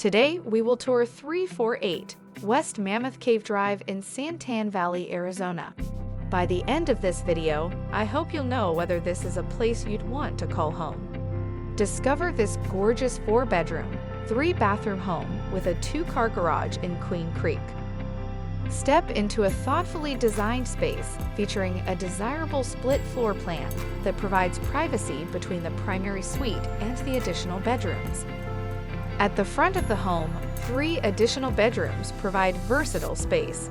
Today, we will tour 348 West Mammoth Cave Drive in Santan Valley, Arizona. By the end of this video, I hope you'll know whether this is a place you'd want to call home. Discover this gorgeous 4-bedroom, 3-bathroom home with a 2-car garage in Queen Creek. Step into a thoughtfully designed space featuring a desirable split floor plan that provides privacy between the primary suite and the additional bedrooms. At the front of the home, 3 additional bedrooms provide versatile space.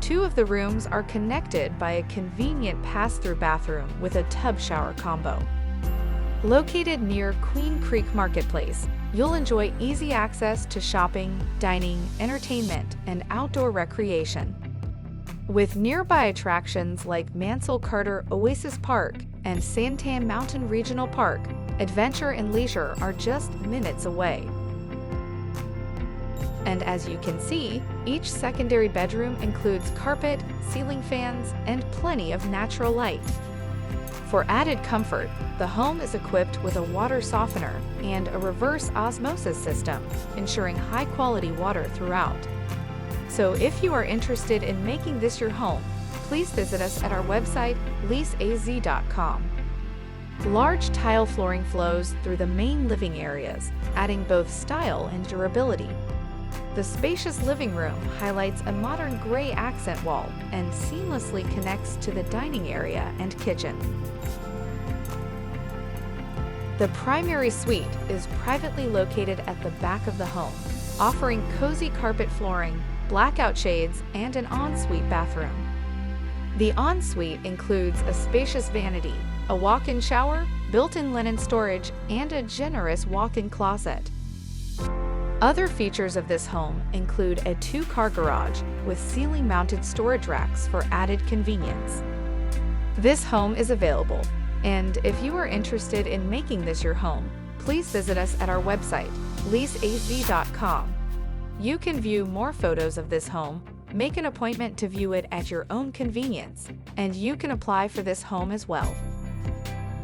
2 of the rooms are connected by a convenient pass-through bathroom with a tub shower combo. Located near Queen Creek Marketplace, you'll enjoy easy access to shopping, dining, entertainment, and outdoor recreation. With nearby attractions like Mansel Oasis Park and Santan Mountain Regional Park, adventure and leisure are just minutes away. And as you can see, each secondary bedroom includes carpet, ceiling fans, and plenty of natural light. For added comfort, the home is equipped with a water softener and a reverse osmosis system, ensuring high-quality water throughout. So if you are interested in making this your home, please visit us at our website, leaseaz.com. Large tile flooring flows through the main living areas, adding both style and durability. The spacious living room highlights a modern gray accent wall and seamlessly connects to the dining area and kitchen. The primary suite is privately located at the back of the home, offering cozy carpet flooring, blackout shades, and an ensuite bathroom. The ensuite includes a spacious vanity, a walk-in shower, built-in linen storage, and a generous walk-in closet. Other features of this home include a 2-car garage with ceiling-mounted storage racks for added convenience. This home is available, and if you are interested in making this your home, please visit us at our website, leaseaz.com. You can view more photos of this home, make an appointment to view it at your own convenience, and you can apply for this home as well.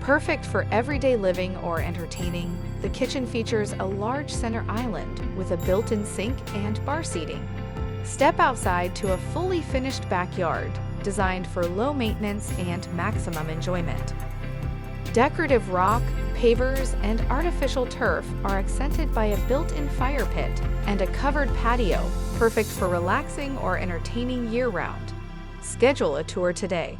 Perfect for everyday living or entertaining, the kitchen features a large center island with a built-in sink and bar seating. Step outside to a fully finished backyard, designed for low maintenance and maximum enjoyment. Decorative rock, pavers, and artificial turf are accented by a built-in fire pit and a covered patio, perfect for relaxing or entertaining year-round. Schedule a tour today.